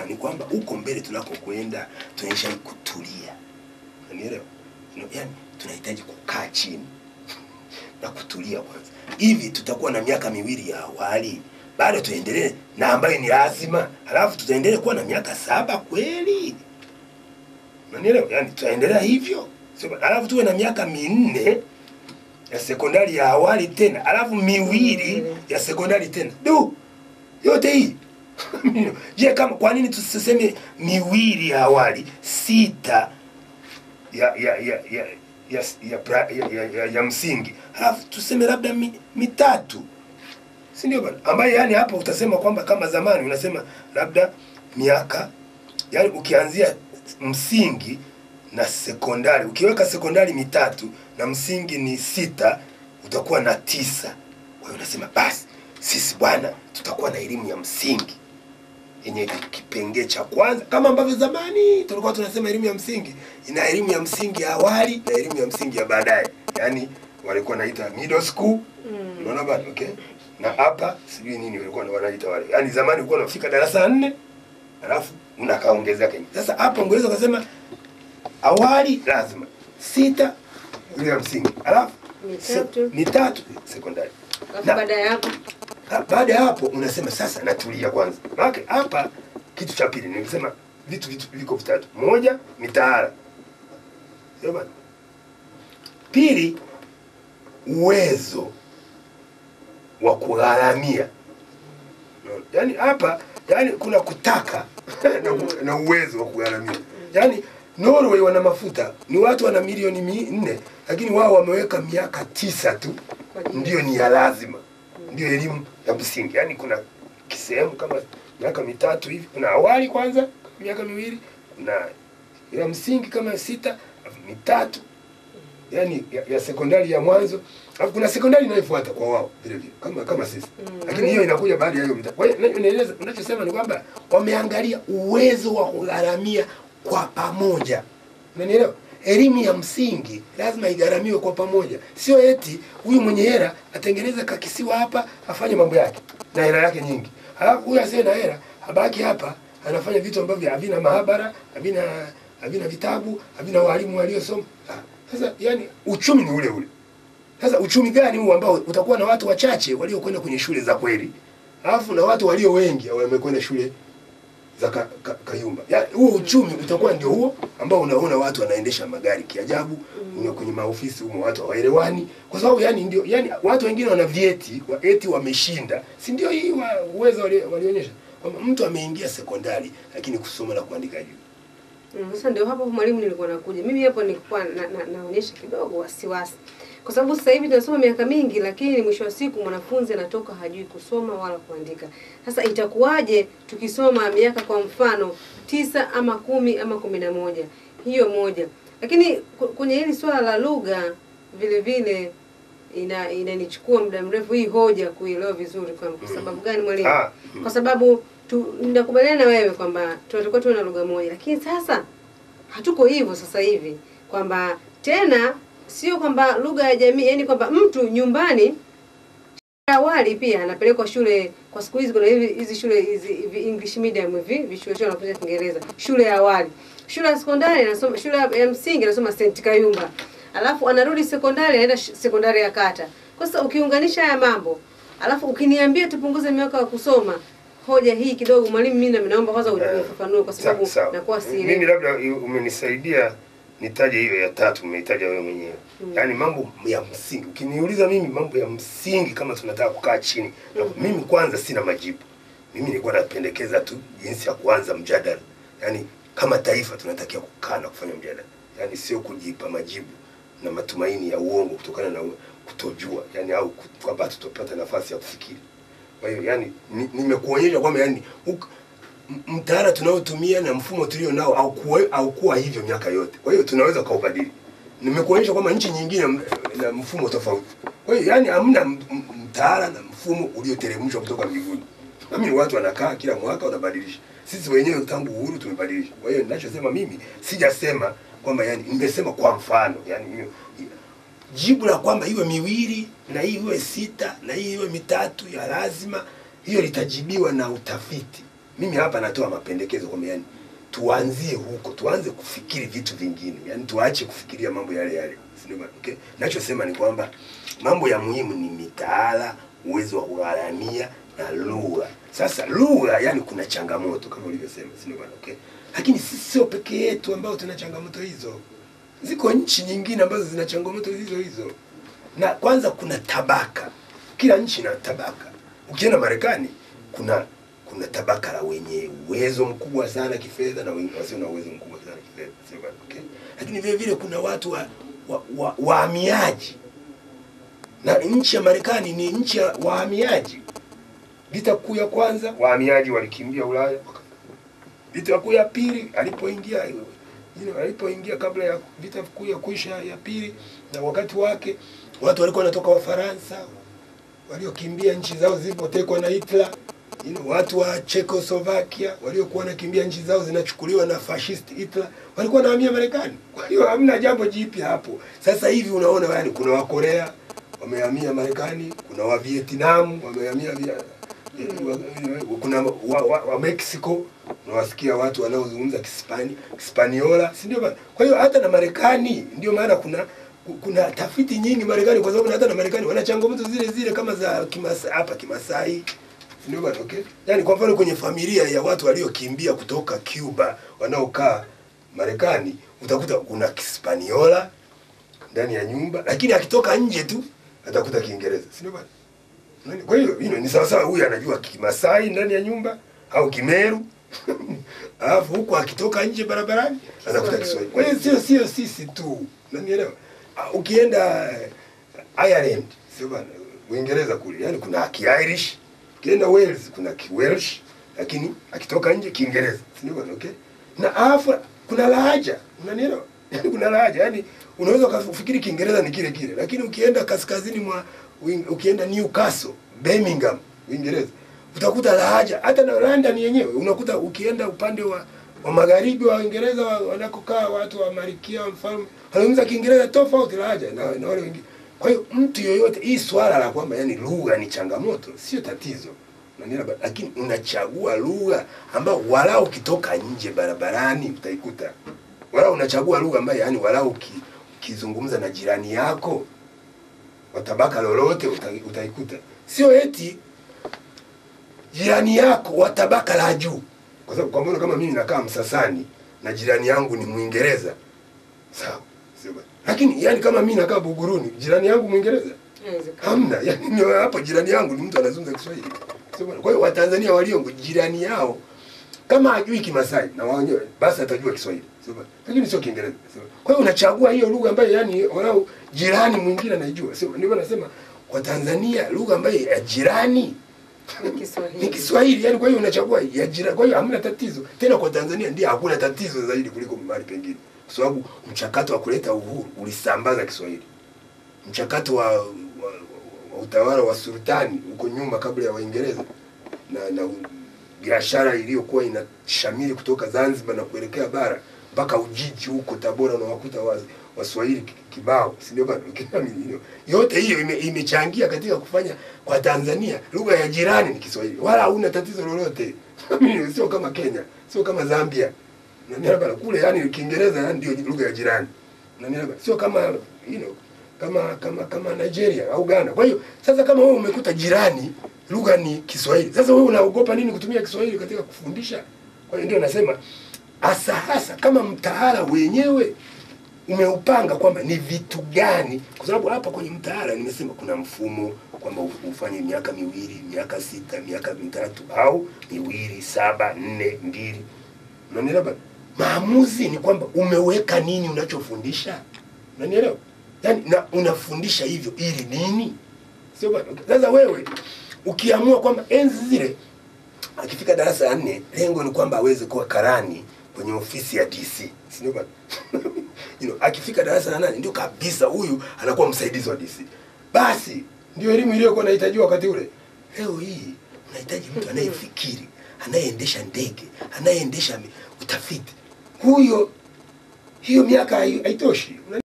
Ni kwamba uko mbele tunakokwenda tunaisha kutulia. Unanielewa? Yaani tunahitaji kukaa chini na kutulia kwanza. Hivi tutakuwa na miaka miwili ya awali. Bado tuendelee na ambayo ni lazima. Halafu tutaendelea kuwa na miaka 7 kweli. Unanielewa? Yaani tutaendelea hivyo. Halafu tuwe na miaka 4 ya sekondari ya awali tena. Halafu 2 ya sekondari tena. Yote hii. Je, kama kwa nini tusiseme 2 ya awali, 6 ya msingi, halafu tuseme labda 3, si ndio bwana? Ambaye yani hapo utasema kwamba kama zamani unasema labda miaka, yani ukianzia msingi na sekondari, ukiweka sekondari 3 na msingi ni 6, utakuwa na 9. Kwa hiyo unasema basi sisi bwana tutakuwa na elimu ya msingi yenye kipengele cha kwanza, kama ambavyo zamani tulikuwa tunasema elimu ya msingi ina elimu ya msingi ya awali na elimu ya msingi ya baadaye, yani walikuwa wanaita middle school. Unaona bwana? Okay, na hapa sijui nini walikuwa wanaita wale, yani zamani ulikuwa unafika darasa 4 alafu unakaongezea kingine. Sasa hapo ungeweza kusema awali lazima 6 elimu ya msingi, alafu 3 sekondari. Baada ya hapo unasema sasa natulia kwanza. Maana hapa kitu cha pili nilisema vitu viko vitatu. 1, mitaala. Sio bwana? Pili, uwezo wa kugharamia. Yaani hapa kuna kutaka na uwezo wa kugharamia. Yaani Norway wana mafuta, ni watu wana milioni 4, lakini wao wameweka miaka 9 tu ndio ni ya lazima. Ndio elimu ya msingi. Yaani kuna kisehemu kama miaka 3 hivi, kuna awali kwanza miaka 2, kuna ya msingi kama 6, 3 yani ya sekondari ya mwanzo, alafu kuna sekondari inayofuata kwa wao vile vile kama sisi. Lakini hiyo inakuja baada ya hiyo mitatu. Kwa hiyo naeleza, ninachosema ni kwamba wameangalia uwezo wa kugharamia kwa pamoja. Unanielewa? Elimu ya msingi lazima igharamiwe kwa pamoja. Sio eti huyu mwenye hela atengeneza kakisiwa hapa afanye mambo yake na hela yake nyingi, halafu huyu asiye na hela abaki hapa anafanya vitu ambavyo havina maabara, havina vitabu, havina walimu waliosoma. Sasa yani uchumi ni ule ule. Sasa uchumi gani huu ambao utakuwa na watu wachache waliokwenda kwenye shule za kweli, alafu na watu walio wengi wamekwenda shule za kayumba? Yaani huo uchumi utakuwa ndio huo ambao unaona watu wanaendesha magari kiajabu, kwenye maofisi humo watu hawaelewani, kwa sababu yani ndio yani watu wengine wana vyeti, eti wameshinda. Si ndio hii uwezo walionyesha kwamba mtu ameingia sekondari lakini kusoma na kuandika juu. Sasa ndio hapo mwalimu nilikuwa nakuja. Mimi hapo nilikuwa naonyesha kidogo wasiwasi. Kwa sababu sasa hivi tunasoma miaka mingi, lakini mwisho wa siku mwanafunzi anatoka hajui kusoma wala kuandika. Sasa itakuwaje tukisoma miaka kwa mfano 9 ama 10 ama 11? Hiyo moja. Lakini kwenye hili swala la lugha vile vile inanichukua muda mrefu hii hoja kuelewa vizuri kwa sababu gani mwalimu? Kwa sababu ninakubaliana na wewe kwamba tunatakiwa tuwe na lugha moja, lakini sasa hatuko hivyo sasa hivi, kwamba tena sio kwamba lugha ya jamii, yani kwamba mtu nyumbani awali pia anapelekwa shule. Kwa siku hizi kuna hizi shule hizi English medium hivi shule wanafunza Kiingereza, shule ya awali, shule ya sekondari anasoma, shule ya msingi anasoma St. Kayumba, alafu anarudi sekondari anaenda sekondari ya kata. Kwa sasa ukiunganisha haya mambo, alafu ukiniambia tupunguze miaka ya kusoma, hoja hii kidogo mwalimu, mimi naomba kwanza ufafanue kwa sababu nakuwa sielewi. Mimi labda umenisaidia nitaje hiyo ya 3 umeitaja wewe mwenyewe. Yaani mambo ya msingi. Ukiniuliza mimi mambo ya msingi kama tunataka kukaa chini, mimi kwanza sina majibu. Mimi nilikuwa napendekeza tu jinsi ya kuanza mjadala. Yaani kama taifa tunatakiwa kukaa na kufanya mjadala. Yaani sio kujipa majibu na matumaini ya uongo kutokana na kutojua, yaani au kwamba tutapata nafasi ya kufikiri. Kwa hiyo yani nimekuonyesha kwamba yani mtaala tunaotumia na mfumo tulio nao au kuwa hivyo miaka yote. Kwa hiyo tunaweza kaubadili. Nimekuonyesha kwamba nchi nyingine na mfumo tofauti. Kwa hiyo yani hamna mtaala na mfumo ulioteremshwa kutoka mbinguni. Mimi watu wanakaa kila mwaka wanabadilisha. Sisi wenyewe tangu uhuru tumebadilisha. Kwa hiyo ninachosema mimi sijasema kwamba yani nimesema kwa mfano, yani jibu la kwamba iwe 2 na iwe 6 na iwe 3 ya lazima, hiyo litajibiwa na utafiti. mimi hapa natoa mapendekezo kwamba yani tuanzie huko, tuanze kufikiri vitu vingine. Yani tuache kufikiria mambo yale yale. Sinema, okay? Nachosema ni kwamba mambo ya muhimu ni mitaala, uwezo wa kugharamia na lugha. Sasa lugha yani kuna changamoto kama ulivyosema, sinema, okay? Lakini sisi sio peke yetu ambao tuna changamoto hizo. Ziko nchi nyingine ambazo zina changamoto hizo. Na kwanza kuna tabaka. Kila nchi ina tabaka. Ukienda Marekani kuna tabaka la wenye uwezo mkubwa sana kifedha na wenye wasio na uwezo mkubwa sana kifedha. Sio bado, okay? Lakini vile vile kuna watu wahamiaji. Na nchi ya Marekani ni nchi ya wahamiaji. Vita kuu ya kwanza wahamiaji walikimbia Ulaya. Vita kuu ya pili alipoingia kabla ya vita kuu ya kuisha ya pili na wakati wake watu walikuwa wanatoka Wafaransa waliokimbia nchi zao zilipotekwa na Hitler. Watu wa Czechoslovakia waliokuwa wanakimbia nchi zao zinachukuliwa na fascist Hitler walikuwa wanahamia Marekani. Kwa hiyo hamna jambo jipya hapo. Sasa hivi unaona yani kuna wa Korea wamehamia Marekani, kuna wa Vietnam wamehamia, kuna wa Mexico, unawasikia watu wanaozungumza Kispaniola, si ndio bana? Kwa hiyo hata na Marekani ndio maana kuna tafiti nyingi Marekani, kwa sababu hata na Marekani wana changamoto zile kama za Kimasai. Ndio bana, okay? Yaani kwa mfano kwenye familia ya watu waliokimbia kutoka Cuba wanaokaa Marekani, utakuta kuna Kispaniola ndani ya nyumba, lakini akitoka nje tu atakuta Kiingereza. Si ndio bana? Kwa hiyo ni sawa sawa, huyu anajua Kimasai ndani ya nyumba au Kimeru. Alafu huko akitoka nje barabarani anakuta Kiswahili. Kwa hiyo sio sisi tu. Unanielewa? Ukienda Ireland, sio bana, Uingereza kule, yani kuna Ki-Irish. Ukienda Wales kuna Ki-Welsh, lakini akitoka nje Kiingereza. Sio bana, okay? Na alafu kuna lahaja. Unanielewa? Yani kuna lahaja. Yani unaweza kufikiri Kiingereza ni kile kile, lakini ukienda kaskazini ukienda Newcastle, Birmingham, Uingereza, utakuta lahaja. Hata na London yenyewe unakuta, ukienda upande wa magharibi wa Uingereza wanakokaa watu wa Malkia wa Mfalme, wanazungumza Kiingereza tofauti lahaja na wale wengine. Kwa hiyo mtu yoyote, hii swala la kwamba yani lugha ni changamoto sio tatizo. Unanielewa? Lakini unachagua lugha ambayo walau ukitoka nje barabarani utaikuta. Walau unachagua lugha ambayo yani walau ukizungumza na jirani yako wa tabaka lolote utaikuta. Sio eti jirani yako wa tabaka la juu. Kwa sababu kwa mfano kama mimi nakaa Msasani na jirani yangu ni Muingereza, sawa, sio bad. Lakini yani kama mimi nakaa Buguruni, jirani yangu Muingereza? Hamna. Yani ni hapo jirani yangu ni mtu anazungumza Kiswahili. Sio bad. Kwa hiyo Watanzania walio jirani yao kama hajui Kimasai na wao basi atajua Kiswahili. Sio bad. Lakini sio Kiingereza. Sio bad. Kwa hiyo unachagua hiyo lugha ambayo yani wao jirani mwingine anajua. Sio, ndio nasema kwa Tanzania lugha ambayo ya jirani ni Kiswahili. Yani kwa hiyo unachagua ya jirani. Kwa hiyo hamna tatizo. Tena kwa Tanzania ndio hakuna tatizo zaidi kuliko mahali pengine. Kwa sababu mchakato wa kuleta uhuru ulisambaza Kiswahili. Mchakato wa utawala wa sultani huko nyuma kabla ya Waingereza na biashara iliyokuwa inashamiri kutoka Zanzibar na kuelekea bara mpaka Ujiji huko Tabora, unawakuta Waswahili kibao, si ndio bado? Yote hiyo imechangia katika kufanya kwa Tanzania lugha ya jirani ni Kiswahili. Wala hauna tatizo lolote. Sio kama Kenya, sio kama Zambia. Unanielewa bana? Kule yani Kiingereza yani ndio lugha ya jirani. Unanielewa? Sio kama kama Nigeria au Ghana. Kwa hiyo sasa kama wewe umekuta jirani lugha ni Kiswahili, sasa wewe unaogopa nini kutumia Kiswahili katika kufundisha? Kwa hiyo ndio nasema hasa kama mtaala wenyewe umeupanga kwamba ni vitu gani, kwa sababu hapa kwenye mtaala nimesema kuna mfumo kwamba ufanye miaka 2, miaka 6, miaka 3 au 2, 7, 4, 2. Unanielewa? Maamuzi ni kwamba umeweka nini unachofundisha. Unanielewa? Yaani unafundisha hivyo ili nini? Sio bwana. Sasa wewe ukiamua kwamba enzi zile akifika darasa la 4 lengo ni kwamba aweze kuwa karani kwenye ofisi ya DC. Sio bwana. Akifika darasa la 8 ndio kabisa huyu anakuwa msaidizi wa DC. Basi ndio elimu iliyokuwa inahitajiwa wakati ule. Leo hii unahitaji mtu anayefikiri, anayeendesha ndege, anayeendesha utafiti. Hiyo miaka haitoshi.